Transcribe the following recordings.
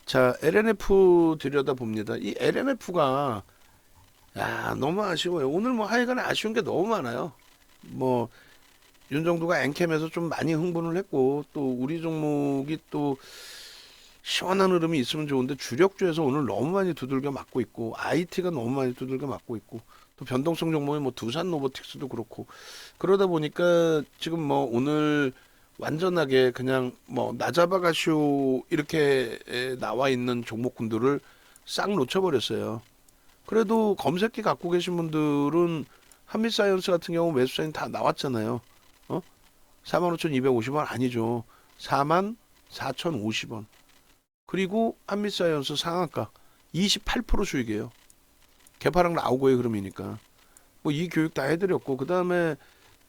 자, LNF 들여다봅니다. 이 LNF가 너무 아쉬워요. 오늘 뭐 하여간 아쉬운 게 너무 많아요. 뭐 윤정도가 엔캠에서 좀 많이 흥분을 했고 또 우리 종목이 또 시원한 흐름이 있으면 좋은데 주력주에서 오늘 너무 많이 두들겨 맞고 있고 IT가 너무 많이 두들겨 맞고 있고 또 변동성 종목이 뭐 두산 로보틱스도 그렇고 그러다 보니까 지금 뭐 오늘 완전하게 그냥 뭐 나잡아가쇼 이렇게 나와 있는 종목군들을 싹 놓쳐버렸어요. 그래도 검색기 갖고 계신 분들은 한빛사이언스 같은 경우 매수사인 다 나왔잖아요. 어? 45,250원 아니죠. 44,050원. 그리고 한빛사이언스 상한가 28% 수익이에요. 개파락 나오고의 흐름이니까. 뭐 이 교육 다 해드렸고 그 다음에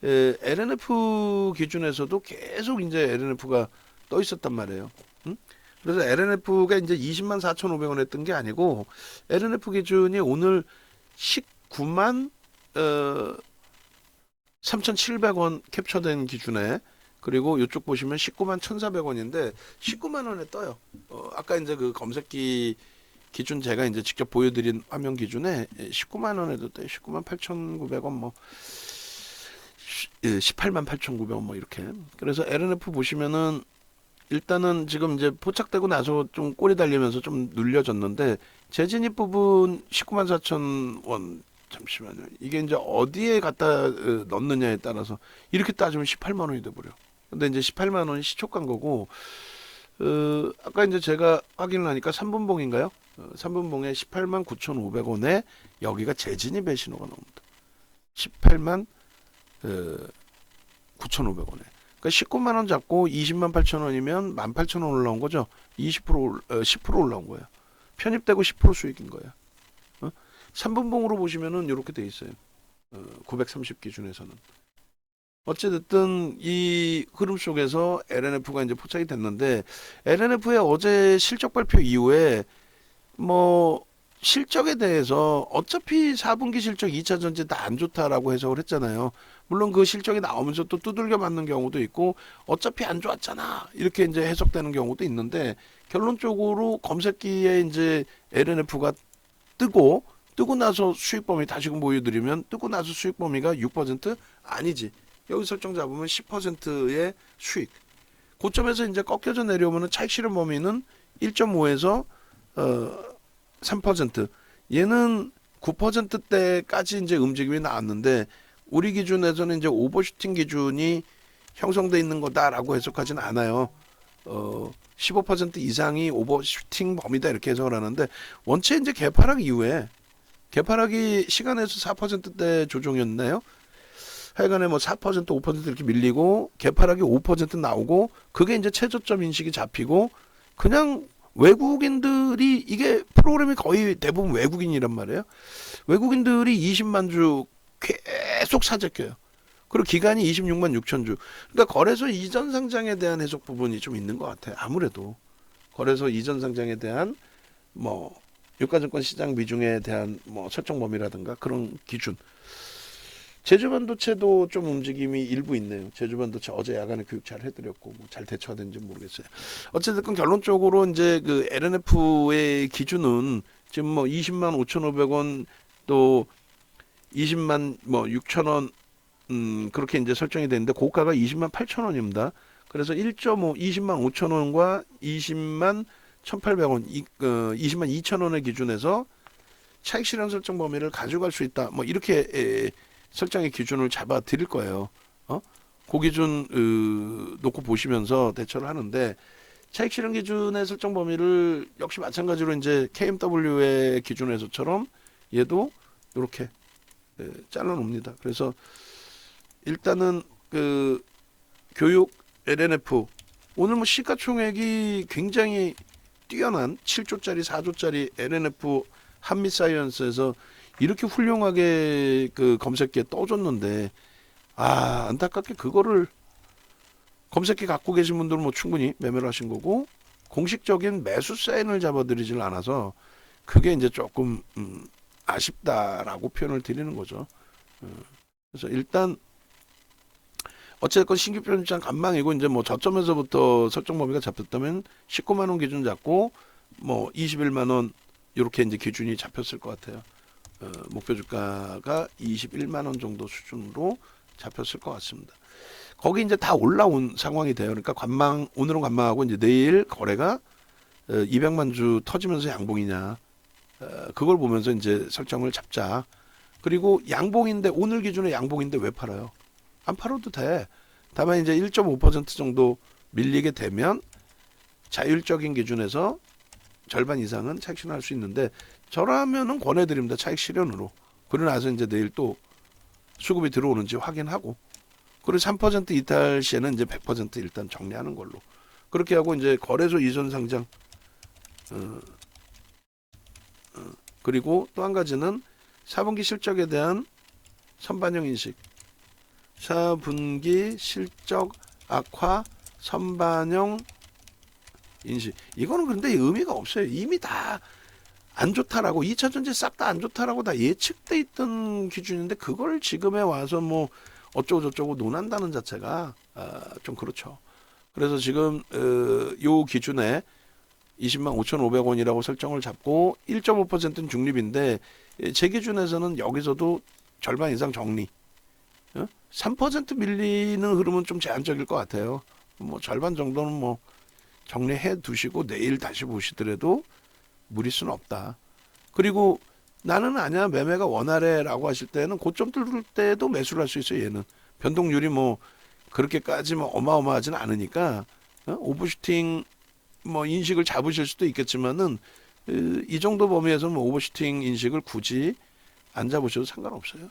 LNF 기준에서도 계속 이제 LNF가 떠 있었단 말이에요. 응? 그래서 LNF가 이제 20만 4,500원 했던 게 아니고 LNF 기준이 오늘 19만 3,700원 캡처된 기준에 그리고 이쪽 보시면 19만 1,400원인데 19만 원에 떠요. 아까 이제 그 검색기 기준 제가 이제 직접 보여드린 화면 기준에 19만 원에도 떠요. 19만 8,900원 뭐 18만 8,900원 뭐 이렇게. 그래서 LNF 보시면은 일단은 지금 이제 포착되고 나서 좀 꼬리 달리면서 좀 눌려졌는데 재진입 부분 19만 4천 원 잠시만요. 이게 이제 어디에 갖다 넣느냐에 따라서 이렇게 따지면 18만 원이 돼 버려. 근데 이제 18만 원이 시초가인 거고 아까 이제 제가 확인을 하니까 3분봉인가요? 3분봉에 18만 9,500원에 여기가 재진입의 신호가 나옵니다. 18만 9,500원에. 그러니까 19만 원 잡고 20만 8천 원이면 18,000원 올라온 거죠. 10% 올라온 거예요. 편입되고 10% 수익인 거예요. 3분봉으로 보시면은 이렇게 돼 있어요. 930 기준에서는. 어찌됐든 이 흐름 속에서 LNF가 이제 포착이 됐는데 LNF의 어제 실적 발표 이후에 뭐 실적에 대해서 어차피 4분기 실적 2차 전지 다 안 좋다라고 해석을 했잖아요. 물론 그 실적이 나오면서 또 두들겨 맞는 경우도 있고 어차피 안 좋았잖아 이렇게 이제 해석되는 경우도 있는데 결론적으로 검색기에 이제 LNF가 뜨고 나서 수익 범위 다시금 보여드리면 뜨고 나서 수익 범위가 6% 아니지. 여기 설정 잡으면 10%의 수익. 고점에서 이제 꺾여져 내려오면 차익 실현 범위는 1.5에서 3%. 얘는 9%대까지 이제 움직임이 나왔는데 우리 기준에서는 이제 오버슈팅 기준이 형성돼 있는 거다라고 해석하지는 않아요. 15% 이상이 오버슈팅 범위다 이렇게 해석을 하는데 원체 이제 개파락 이후에 개파락이 시간에서 4%대 조정이었나요? 하여간에 뭐 4%, 5% 이렇게 밀리고 개파락이 5% 나오고 그게 이제 최저점 인식이 잡히고 그냥 외국인들이 이게 프로그램이 거의 대부분 외국인이란 말이에요. 외국인들이 20만 주 계속 사재껴요. 그리고 기간이 26만 6천 주. 그러니까 거래소 이전 상장에 대한 해석 부분이 좀 있는 것 같아요. 아무래도 거래소 이전 상장에 대한 뭐 유가증권 시장 비중에 대한 뭐 설정 범위라든가 그런 기준. 제주반도체도 좀 움직임이 일부 있네요. 제주반도체 어제 야간에 교육 잘 해드렸고 뭐 잘 대처하는지 모르겠어요. 어쨌든 결론적으로 이제 그 LNF의 기준은 지금 뭐 20만 5,500원 또 20만 뭐 6천 원 그렇게 이제 설정이 되는데 고가가 20만 8천 원입니다. 그래서 1.5 20만 5천 원과 20만 1,800원 20만 2천 원의 기준에서 차익 실현 설정 범위를 가져갈 수 있다. 뭐 이렇게 설정의 기준을 잡아 드릴 거예요. 그 기준 놓고 보시면서 대처를 하는데 차익 실현 기준의 설정 범위를 역시 마찬가지로 이제 KMW의 기준에서처럼 얘도 이렇게 잘라 놓습니다. 그래서 일단은 그 교육 LNF 오늘 뭐 시가총액이 굉장히 뛰어난 7조짜리 4조짜리 LNF 한빛사이언스에서 이렇게 훌륭하게 그 검색기에 떠줬는데 안타깝게 그거를 검색기 갖고 계신 분들은 뭐 충분히 매매를 하신 거고 공식적인 매수 사인을 잡아드리질 않아서 그게 이제 조금 아쉽다라고 표현을 드리는 거죠. 그래서 일단 어쨌건 신규 편입장 간망이고 이제 뭐 저점에서부터 설정 범위가 잡혔다면 19만 원 기준 잡고 뭐 21만 원 이렇게 이제 기준이 잡혔을 것 같아요. 목표 주가가 21만 원 정도 수준으로 잡혔을 것 같습니다. 거기 이제 다 올라온 상황이 돼요. 그러니까 오늘은 관망하고 이제 내일 거래가 200만 주 터지면서 양봉이냐, 그걸 보면서 이제 설정을 잡자. 그리고 양봉인데 오늘 기준에 양봉인데 왜 팔아요? 안 팔아도 돼. 다만 이제 1.5% 정도 밀리게 되면 자율적인 기준에서 절반 이상은 차익 실현할 수 있는데, 저라면은 권해드립니다. 차익 실현으로. 그러고 나서 이제 내일 또 수급이 들어오는지 확인하고, 그리고 3% 이탈 시에는 이제 100% 일단 정리하는 걸로. 그렇게 하고 이제 거래소 이전 상장, 그리고 또 한 가지는 4분기 실적에 대한 선반영 인식. 4분기 실적 악화 선반영 인식. 이거는 근데 의미가 없어요. 이미 다 안 좋다라고, 2차 전지 싹 다 안 좋다라고 다 예측돼 있던 기준인데, 그걸 지금에 와서 뭐 어쩌고 저쩌고 논한다는 자체가 좀 그렇죠. 그래서 지금 요 기준에 20만 5,500원이라고 설정을 잡고 1.5%는 중립인데, 제 기준에서는 여기서도 절반 이상 정리. 3% 밀리는 흐름은 좀 제한적일 것 같아요. 뭐 절반 정도는 뭐 정리해 두시고 내일 다시 보시더라도 무리수는 없다. 그리고 나는 아니야 매매가 원활해라고 하실 때는 고점 뚫을 때도 매수를 할 수 있어요. 얘는 변동률이 뭐 그렇게까지 뭐 어마어마하지는 않으니까 오버슈팅 뭐 인식을 잡으실 수도 있겠지만은 이 정도 범위에서 뭐 오버슈팅 인식을 굳이 안 잡으셔도 상관없어요.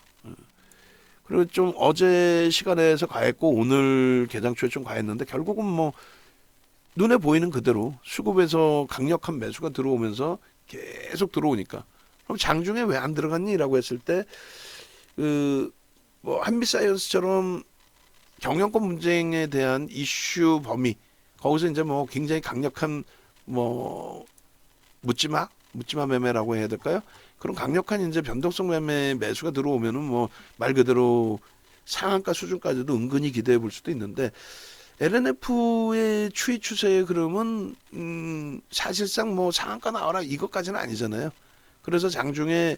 그리고 좀 어제 시간에서 과했고 오늘 개장 초에 좀 과했는데, 결국은 뭐 눈에 보이는 그대로 수급에서 강력한 매수가 들어오면서 계속 들어오니까, 그럼 장중에 왜 안 들어갔니?라고 했을 때 뭐 한빛사이언스처럼 경영권 분쟁에 대한 이슈 범위, 거기서 이제 뭐 굉장히 강력한 뭐 묻지마 매매라고 해야 될까요? 그런 강력한 이제 변동성 매매 매수가 들어오면은 뭐 말 그대로 상한가 수준까지도 은근히 기대해 볼 수도 있는데, LNF의 추이 추세의 흐름은 사실상 뭐 상한가 나와라 이것까지는 아니잖아요. 그래서 장중에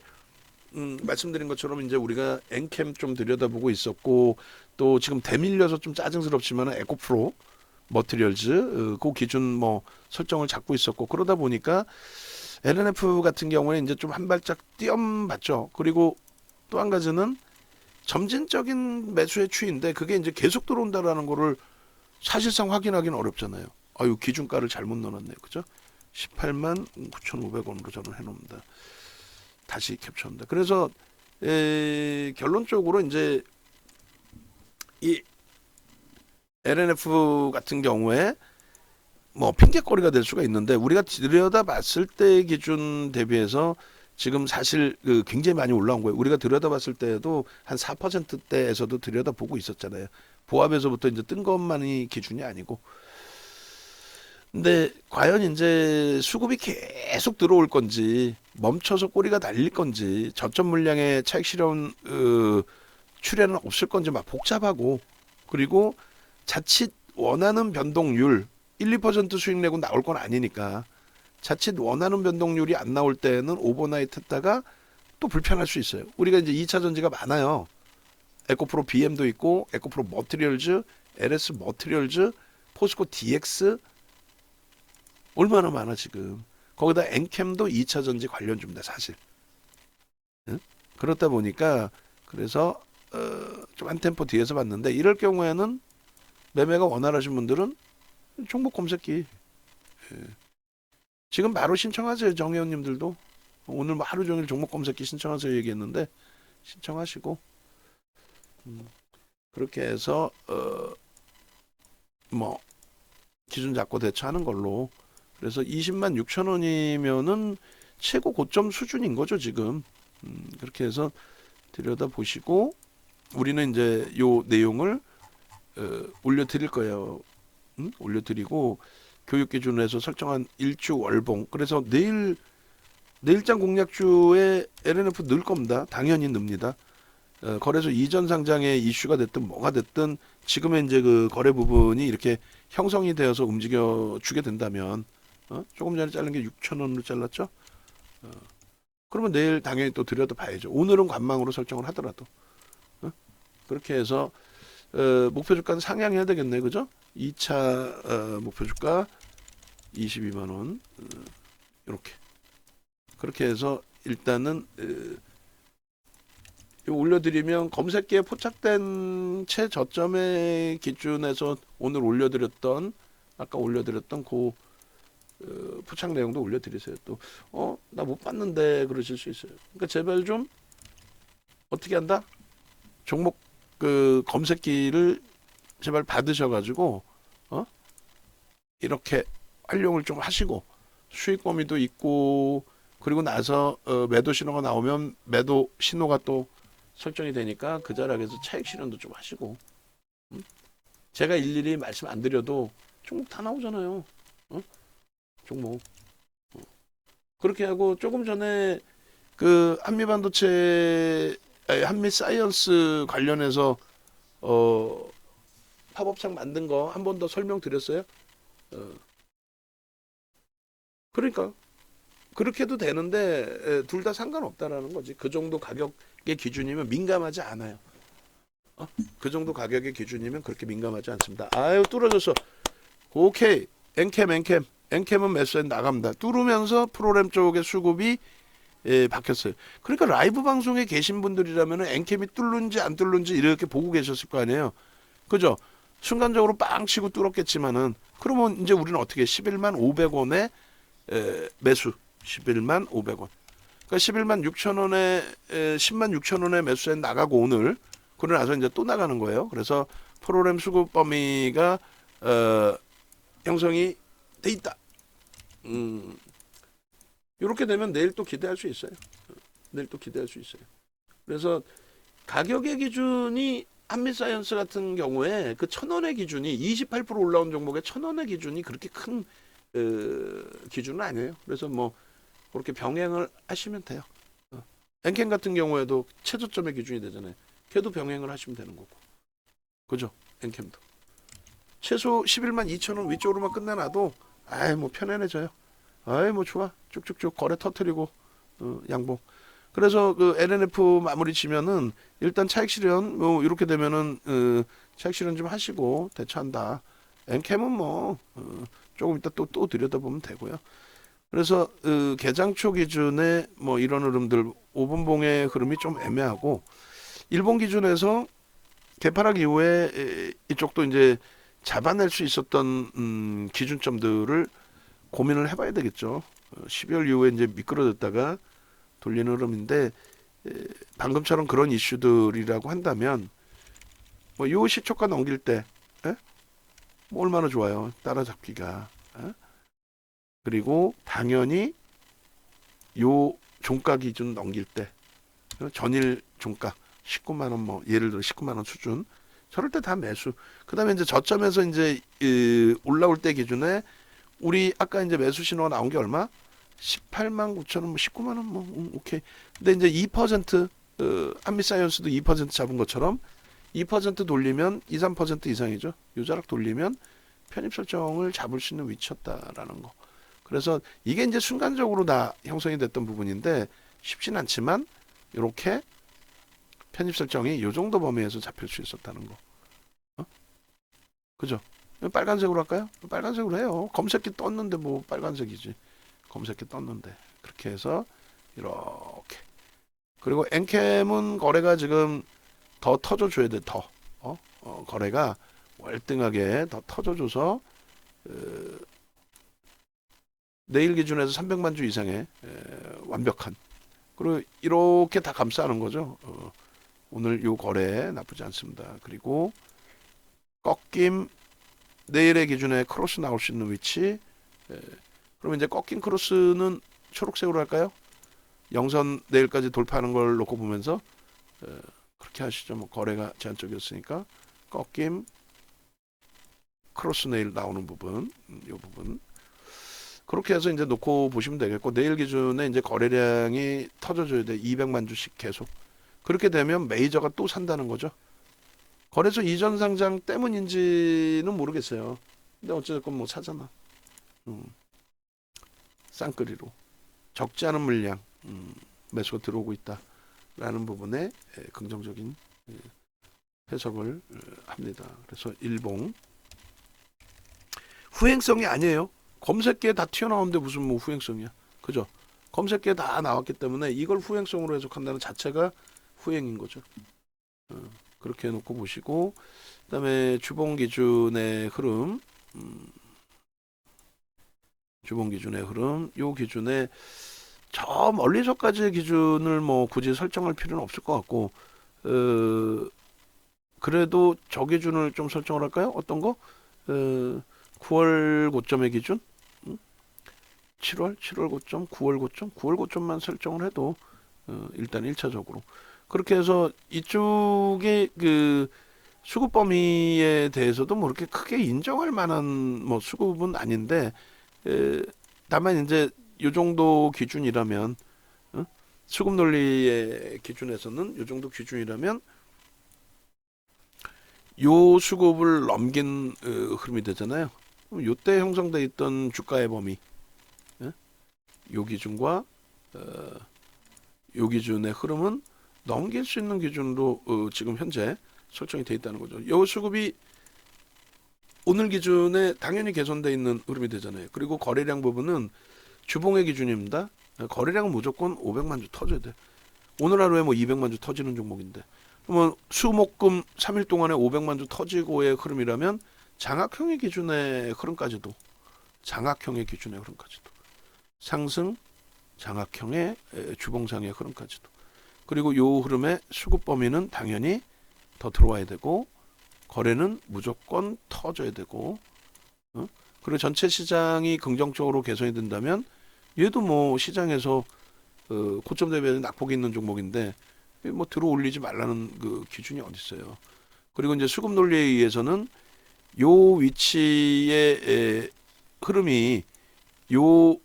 말씀드린 것처럼 이제 우리가 엔캠 좀 들여다보고 있었고, 또 지금 대밀려서 좀 짜증스럽지만 에코프로 머티리얼즈 그 기준 뭐 설정을 잡고 있었고, 그러다 보니까 LNF 같은 경우에 이제 좀 한 발짝 뛰엄봤죠. 그리고 또 한 가지는 점진적인 매수의 추이인데, 그게 이제 계속 들어온다라는 거를 사실상 확인하기는 어렵잖아요. 아유, 기준가를 잘못 넣어놨네요. 그죠? 18만 9,500원으로 저는 해놓습니다. 다시 캡처합니다. 그래서 결론적으로 이제 이 LNF 같은 경우에 뭐 핑계거리가 될 수가 있는데, 우리가 들여다봤을 때 기준 대비해서 지금 사실 굉장히 많이 올라온 거예요. 우리가 들여다봤을 때에도 한 4%대에서도 들여다보고 있었잖아요. 보합에서부터 이제 뜬 것만이 기준이 아니고. 근데 과연 이제 수급이 계속 들어올 건지, 멈춰서 꼬리가 달릴 건지, 저점 물량의 차익 실현 출현은 없을 건지 막 복잡하고, 그리고 자칫 원하는 변동률 1, 2% 수익 내고 나올 건 아니니까, 자칫 원하는 변동률이 안 나올 때는 오버나이트 했다가 또 불편할 수 있어요. 우리가 이제 2차 전지가 많아요. 에코프로 BM도 있고, 에코프로 머티리얼즈, LS 머티리얼즈, 포스코 DX, 얼마나 많아 지금. 거기다 엔캠도 2차 전지 관련주입니다 사실. 응? 그렇다 보니까 그래서 좀 한 템포 뒤에서 봤는데, 이럴 경우에는 매매가 원활하신 분들은 종목 검색기 지금 바로 신청하세요. 정혜원님들도 오늘 뭐 하루 종일 종목 검색기 신청하세요 얘기했는데, 신청하시고 그렇게 해서 뭐 기준 잡고 대처하는 걸로. 그래서 20만 6천 원이면은 최고 고점 수준인 거죠 지금. 그렇게 해서 들여다 보시고, 우리는 이제 요 내용을 올려드릴 거예요. 올려드리고, 교육 기준에서 설정한 일주 월봉. 그래서 내일장 공략주에 LNF 넣을 겁니다. 당연히 넣습니다. 거래소 이전 상장의 이슈가 됐든 뭐가 됐든, 지금의 이제 그 거래 부분이 이렇게 형성이 되어서 움직여 주게 된다면 조금 전에 자른 게 6,000원으로 잘랐죠. 그러면 내일 당연히 또 들여다 봐야죠. 오늘은 관망으로 설정을 하더라도. 그렇게 해서 목표 주가는 상향해야 되겠네, 그죠? 2차 목표 주가 22만 원 이렇게 그렇게 해서 일단은 올려드리면 검색기에 포착된 최저점의 기준에서 오늘 올려드렸던 아까 올려드렸던 그 포착 내용도 올려드리세요. 또 나 못 봤는데 그러실 수 있어요. 그러니까 제발 좀 어떻게 한다? 종목 그 검색기를 제발 받으셔가지고 이렇게 활용을 좀 하시고 수익 범위도 있고 그리고 나서 매도 신호가 나오면 매도 신호가 또 설정이 되니까 그 자락에서 차익 실현도 좀 하시고 제가 일일이 말씀 안 드려도 종목 다 나오잖아요. 종목 그렇게 하고 조금 전에 그 한미사이언스 관련해서 팝업창 만든 거 한 번 더 설명드렸어요. 그러니까 그렇게 해도 되는데 둘 다 상관없다라는 거지. 그 정도 가격의 기준이면 민감하지 않아요. 그 정도 가격의 기준이면 그렇게 민감하지 않습니다. 아유 뚫어졌어. 오케이. 엔캠은 매수에 나갑니다. 뚫으면서 프로그램 쪽의 수급이 바뀌었어요. 그러니까 라이브 방송에 계신 분들이라면 엔캠이 뚫는지 안 뚫는지 이렇게 보고 계셨을 거 아니에요. 그죠? 순간적으로 빵 치고 뚫었겠지만은 그러면 이제 우리는 어떻게 11만 500원에 매수 11만 500원. 그러니까 11만 6천 원에 10만 6천 원에 매수에 나가고 오늘 그러고 나서 이제 또 나가는 거예요. 그래서 프로그램 수급 범위가 형성이 돼 있다. 이렇게 되면 내일 또 기대할 수 있어요. 내일 또 기대할 수 있어요. 그래서 가격의 기준이 한미사이언스 같은 경우에 그 1,000원의 기준이 28% 올라온 종목의 1,000원의 기준이 그렇게 큰 기준은 아니에요. 그래서 뭐 그렇게 병행을 하시면 돼요. 엔캠 같은 경우에도 최저점의 기준이 되잖아요. 걔도 병행을 하시면 되는 거고. 그죠? 엔캠도. 최소 11만 2천 원 위쪽으로만 끝내놔도 아이 뭐 편안해져요. 아이 뭐 좋아. 쭉쭉쭉 거래 터트리고 양봉. 그래서 그 LNF 마무리 치면은 일단 차익 실현 뭐 이렇게 되면은 차익 실현 좀 하시고 대처한다. 엔캠은 뭐 조금 이따 또 들여다보면 되고요. 그래서 개장초 기준에 뭐 이런 흐름들 5분봉의 흐름이 좀 애매하고 일본 기준에서 개파락 이후에 이쪽도 이제 잡아낼 수 있었던 기준점들을 고민을 해봐야 되겠죠. 12월 이후에 이제 미끄러졌다가 돌리는 흐름인데 방금처럼 그런 이슈들이라고 한다면 뭐 요 시초가 넘길 때 뭐 얼마나 좋아요. 따라잡기가. 그리고 당연히 요 종가 기준 넘길 때 전일 종가 19만 원 뭐 예를 들어 19만 원 수준 저럴 때 다 매수. 그다음에 이제 저점에서 이제 올라올 때 기준에 우리 아까 이제 매수 신호가 나온 게 얼마? 18만 9천 원, 뭐 19만 원, 뭐 오케이. 근데 이제 2% 한미사이언스도 2% 잡은 것처럼 2% 돌리면 2, 3% 이상이죠. 요자락 돌리면 편입 설정을 잡을 수 있는 위치였다라는 거. 그래서 이게 이제 순간적으로 다 형성이 됐던 부분인데 쉽진 않지만 이렇게 편입 설정이 이 정도 범위에서 잡힐 수 있었다는 거. 그죠? 빨간색으로 할까요? 빨간색으로 해요. 검색기 떴는데 뭐 빨간색이지. 검색기 떴는데 그렇게 해서 이렇게 그리고 엔캠은 거래가 지금 더 터져줘야 돼. 더 거래가 월등하게 더 터져줘서 내일 기준에서 300만 주 이상의 완벽한 그리고 이렇게 다 감싸는 거죠. 오늘 요 거래 나쁘지 않습니다. 그리고 꺾임 내일의 기준에 크로스 나올 수 있는 위치 그러면 이제 꺾인 크로스는 초록색으로 할까요? 영선 내일까지 돌파하는 걸 놓고 보면서 그렇게 하시죠. 뭐 거래가 제한적이었으니까 꺾임 크로스 내일 나오는 부분 이 부분 그렇게 해서 이제 놓고 보시면 되겠고 내일 기준에 이제 거래량이 터져줘야 돼. 200만 주씩 계속. 그렇게 되면 메이저가 또 산다는 거죠. 거래소 이전 상장 때문인지는 모르겠어요. 근데 어쨌든 뭐 사잖아. 쌍끌이로 적지 않은 물량 매수가 들어오고 있다라는 부분에 긍정적인 해석을 합니다. 그래서 일봉 후행성이 아니에요. 검색기에 다 튀어나오는데 무슨 뭐 후행성이야. 그죠? 검색기에 다 나왔기 때문에 이걸 후행성으로 해석한다는 자체가 후행인 거죠. 그렇게 해놓고 보시고, 그다음에 주봉 기준의 흐름, 주봉 기준의 흐름, 요 기준에 저 멀리서까지의 기준을 뭐 굳이 설정할 필요는 없을 것 같고, 그래도 저 기준을 좀 설정을 할까요? 어떤 거? 9월 고점의 기준? 7월 고점, 9월 고점, 9월 고점만 설정을 해도 일단 1차적으로 그렇게 해서 이쪽에 그 수급 범위에 대해서도 뭐 이렇게 크게 인정할 만한 뭐 수급은 아닌데 다만 이제 요 정도 기준이라면 수급 논리의 기준에서는 요 정도 기준이라면 요 수급을 넘긴 흐름이 되잖아요. 그럼 요때 형성돼 있던 주가의 범위 요 기준과 요 기준의 흐름은 넘길 수 있는 기준으로 지금 현재 설정이 돼 있다는 거죠. 요 수급이 오늘 기준에 당연히 개선돼 있는 흐름이 되잖아요. 그리고 거래량 부분은 주봉의 기준입니다. 거래량은 무조건 500만 주 터져야 돼. 오늘 하루에 뭐 200만 주 터지는 종목인데 그러면 수목금 3일 동안에 500만 주 터지고의 흐름이라면 장악형의 기준의 흐름까지도 상승 장악형의 주봉상의 흐름까지도 그리고 요 흐름의 수급 범위는 당연히 더 들어와야 되고 거래는 무조건 터져야 되고 그리고 전체 시장이 긍정적으로 개선이 된다면 얘도 뭐 시장에서 고점 대비해서 낙폭이 있는 종목인데 뭐 들어 올리지 말라는 그 기준이 어디 있어요. 그리고 이제 수급 논리에 의해서는 요 위치의 흐름이 요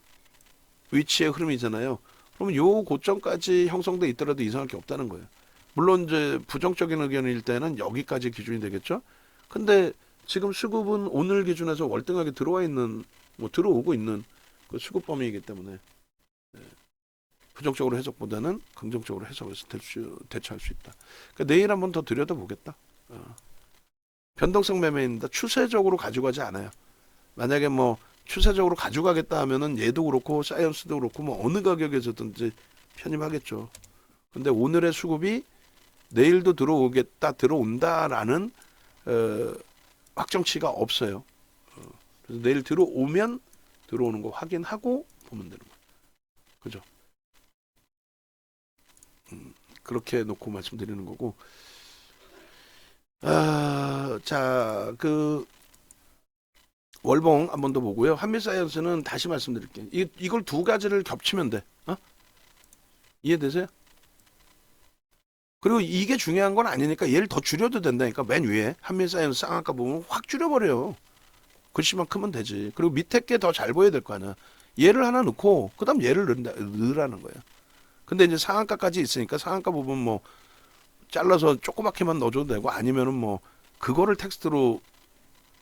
위치의 흐름이잖아요. 그러면 요 고점까지 형성돼 있더라도 이상할 게 없다는 거예요. 물론 이제 부정적인 의견일 때는 여기까지 기준이 되겠죠. 근데 지금 수급은 오늘 기준에서 월등하게 들어와 있는 뭐 들어오고 있는 그 수급 범위이기 때문에 부정적으로 해석보다는 긍정적으로 해석해서 대처할 수 있다. 그러니까 내일 한번 더 들여다보겠다. 변동성 매매입니다. 추세적으로 가져가지 않아요. 만약에 뭐 추세적으로 가져가겠다 하면은 얘도 그렇고 사이언스도 그렇고 뭐 어느 가격에서든지 편입하겠죠. 근데 오늘의 수급이 내일도 들어온다라는 확정치가 없어요. 그래서 내일 들어오면 들어오는 거 확인하고 보면 되는 거예요. 그죠? 그렇게 놓고 말씀드리는 거고. 자, 그 월봉 한 번 더 보고요. 한미사이언스는 다시 말씀드릴게요. 이걸 두 가지를 겹치면 돼. 이해되세요? 그리고 이게 중요한 건 아니니까 얘를 더 줄여도 된다니까. 맨 위에 한미사이언스 쌍아까 보면 확 줄여버려요. 글씨만 크면 되지. 그리고 밑에 게 더 잘 보여야 될 거 아니야. 얘를 하나 넣고 그 다음 얘를 넣으라는 거예요. 근데 이제 상한가까지 있으니까 상한가 부분 뭐 잘라서 조그맣게만 넣어줘도 되고 아니면은 뭐 그거를 텍스트로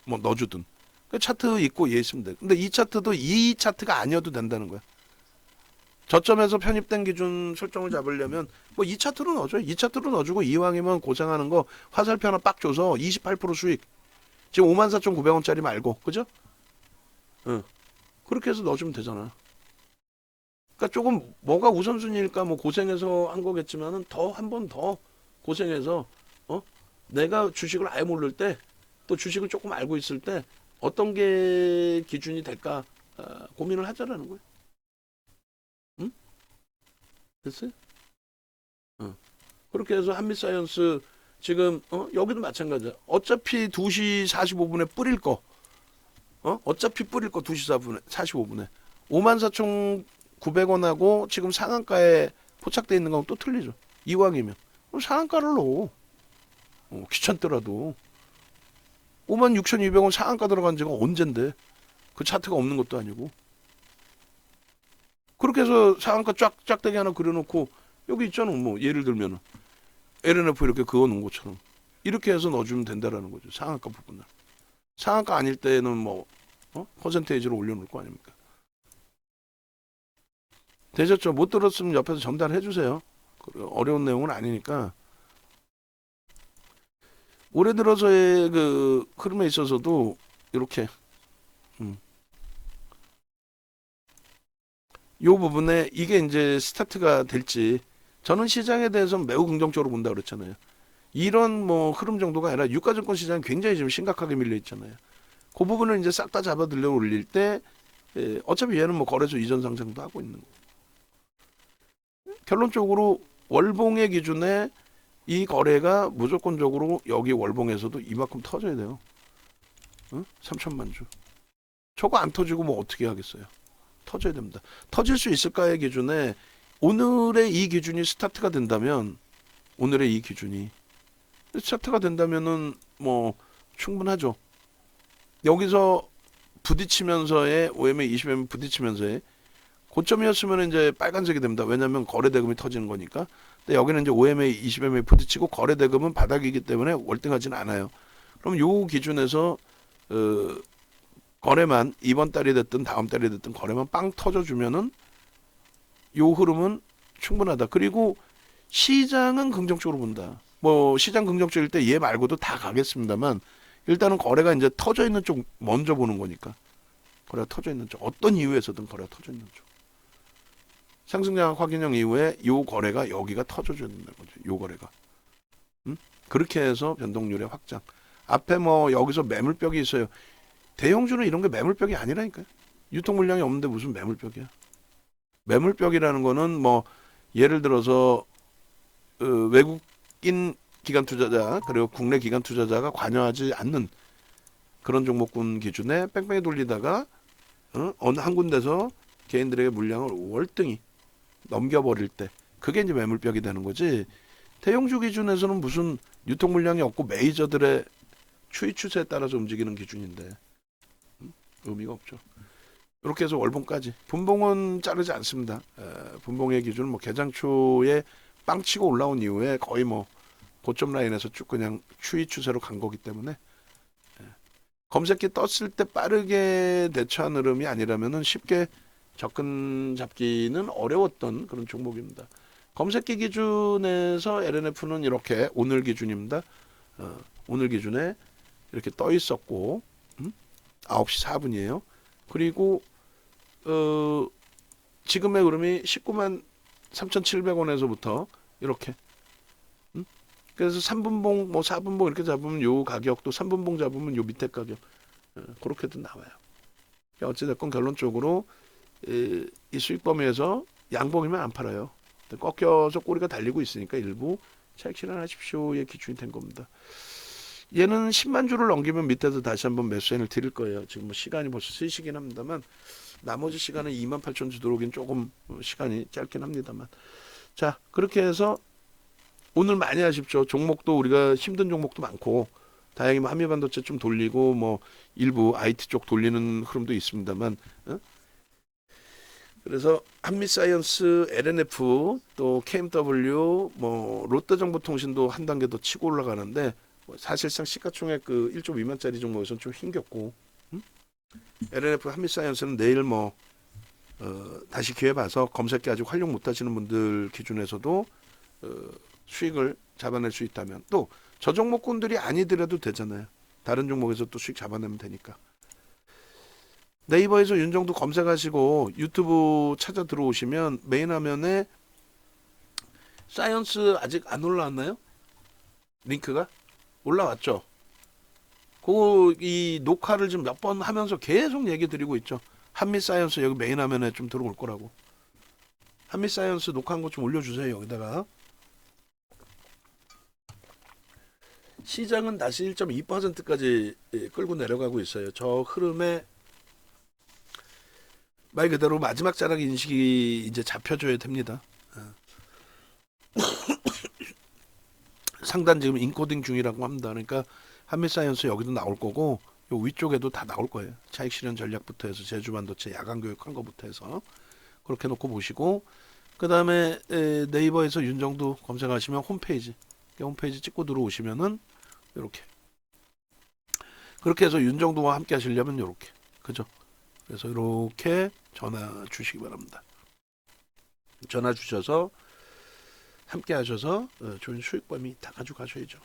뭐 넣어주든 그 차트 있고 얘 있으면 돼. 근데 이 차트도 이 차트가 아니어도 된다는 거야. 저점에서 편입된 기준 설정을 잡으려면 뭐 이 차트로 넣어줘. 이 차트로 넣어주고 이왕이면 고생하는 거 화살표 하나 빡 줘서 28% 수익. 지금 54,900원짜리 말고 그죠? 응. 그렇게 해서 넣어주면 되잖아. 그러니까 조금 뭐가 우선순위일까 뭐 고생해서 한 거겠지만은 더 한 번 더 고생해서 내가 주식을 아예 모를 때 또 주식을 조금 알고 있을 때 어떤 게 기준이 될까 고민을 하자라는 거예요. 응? 됐어요? 그렇게 해서 한미사이언스 지금 여기도 마찬가지야. 어차피 2시 45분에 뿌릴 거 어차피 뿌릴 거 2시 45분에 54,900원하고 지금 상한가에 포착돼 있는 건 또 틀리죠. 이왕이면 그럼 상한가를 넣어. 귀찮더라도 56,200원 상한가 들어간 지가 언젠데 그 차트가 없는 것도 아니고 그렇게 해서 상한가 짝대기 하나 그려놓고 여기 있잖아. 뭐 예를 들면은 LNF 이렇게 그어 놓은 것처럼 이렇게 해서 넣어주면 된다라는 거죠. 상한가 부분을. 상한가 아닐 때는 뭐 퍼센테이지로 올려놓을 거 아닙니까? 되셨죠? 못 들었으면 옆에서 전달해 주세요. 어려운 내용은 아니니까. 올해 들어서의 그 흐름에 있어서도 이렇게 음, 요 부분에 이게 이제 스타트가 될지 저는 시장에 대해서는 매우 긍정적으로 본다 그랬잖아요. 이런 뭐 흐름 정도가 아니라 유가증권 시장이 굉장히 지금 심각하게 밀려 있잖아요. 그 부분을 이제 싹 다 잡아 들려 올릴 때 어차피 얘는 뭐 거래소 이전 상승도 하고 있는 거. 결론적으로 월봉의 기준에 이 거래가 무조건적으로 여기 월봉에서도 이만큼 터져야 돼요. 응? 3천만 주. 저거 안 터지고 뭐 어떻게 하겠어요? 터져야 됩니다. 터질 수 있을까의 기준에 오늘의 이 기준이 스타트가 된다면 오늘의 이 기준이 스타트가 된다면은 뭐 충분하죠. 여기서 부딪히면서의 OMA 20M 부딪히면서의 고점이었으면 이제 빨간색이 됩니다. 왜냐하면 거래 대금이 터지는 거니까. 근데 여기는 이제 OMA 20M에 부딪히고 거래 대금은 바닥이기 때문에 월등하지는 않아요. 그럼 요 기준에서 거래만 이번 달이 됐든 다음 달이 됐든 거래만 빵 터져주면은 요 흐름은 충분하다. 그리고 시장은 긍정적으로 본다. 뭐 시장 긍정적일 때 얘 말고도 다 가겠습니다만 일단은 거래가 이제 터져 있는 쪽 먼저 보는 거니까 거래가 터져 있는 쪽 어떤 이유에서든 거래가 터져 있는 쪽 상승장 확인형 이후에 요 거래가 여기가 터져줘야 된다는 거죠. 요 거래가 그렇게 해서 변동률의 확장 앞에 뭐 여기서 매물벽이 있어요. 대형주는 이런 게 매물벽이 아니라니까요. 유통 물량이 없는데 무슨 매물벽이야. 매물벽이라는 거는 뭐 예를 들어서 외국인 기관 투자자 그리고 국내 기관 투자자가 관여하지 않는 그런 종목군 기준에 뺑뺑이 돌리다가 어느 한 군데서 개인들에게 물량을 월등히 넘겨버릴 때 그게 이제 매물벽이 되는 거지. 대형주 기준에서는 무슨 유통 물량이 없고 메이저들의 추이 추세에 따라서 움직이는 기준인데 의미가 없죠. 이렇게 해서 월봉까지 분봉은 자르지 않습니다. 분봉의 기준은 뭐 개장 초에 빵 치고 올라온 이후에 거의 뭐 고점 라인에서 쭉 그냥 추이 추세로 간 거기 때문에 검색기 떴을 때 빠르게 대처한 흐름이 아니라면은 쉽게 접근 잡기는 어려웠던 그런 종목입니다. 검색기 기준에서 LNF는 이렇게 오늘 기준입니다. 오늘 기준에 이렇게 떠 있었고 9시 4분이에요. 그리고 지금의 흐름이 19만 3,700원에서부터 이렇게 그래서 3분봉 뭐 4분봉 이렇게 잡으면 요 가격도 3분봉 잡으면 요 밑에 가격 그렇게도 나와요. 어찌됐건 결론적으로 이 수익 범위에서 양봉이면 안 팔아요. 꺾여서 꼬리가 달리고 있으니까 일부 차익 실현하십시오의 기준이 된 겁니다. 얘는 10만 주를 넘기면 밑에서 다시 한번 매수인을 드릴 거예요. 지금 뭐 시간이 벌써 3시긴 합니다만 나머지 시간은 28,000주 들어오긴 조금 시간이 짧긴 합니다만 자 그렇게 해서 오늘 많이 하십시오. 종목도 우리가 힘든 종목도 많고 다행히 뭐 한미반도체 좀 돌리고 뭐 일부 IT 쪽 돌리는 흐름도 있습니다만 그래서 한미사이언스, LNF 또 KMW 뭐 롯데정보통신도 한 단계 더 치고 올라가는데 사실상 시가총액 그 1조 미만짜리 종목에서는 좀 힘겹고 LNF 한미사이언스는 내일 뭐 다시 기회 봐서 검색기 아직 활용 못하시는 분들 기준에서도 수익을 잡아낼 수 있다면 또 저 종목군들이 아니더라도 되잖아요. 다른 종목에서 또 수익 잡아내면 되니까. 네이버에서 윤정도 검색하시고 유튜브 찾아 들어오시면 메인 화면에 사이언스 아직 안 올라왔나요? 링크가 올라왔죠. 이 녹화를 지금 몇 번 하면서 계속 얘기 드리고 있죠. 한미 사이언스 여기 메인 화면에 좀 들어올 거라고. 한미 사이언스 녹화한 거 좀 올려주세요. 여기다가. 시장은 다시 1.2%까지 끌고 내려가고 있어요. 저 흐름에 말 그대로 마지막 자락 인식이 이제 잡혀줘야 됩니다. 상단 지금 인코딩 중이라고 합니다. 그러니까 한미사이언스 여기도 나올 거고 요 위쪽에도 다 나올 거예요. 차익 실현 전략부터 해서 제주반도체 야간 교육한 거부터 해서 그렇게 놓고 보시고 그 다음에 네이버에서 윤정도 검색하시면 홈페이지 찍고 들어오시면은 이렇게 그렇게 해서 윤정도와 함께 하시려면 이렇게 그죠? 그래서 이렇게 전화 주시기 바랍니다. 전화 주셔서 함께 하셔서 좋은 수익 범위 다 가져가셔야죠.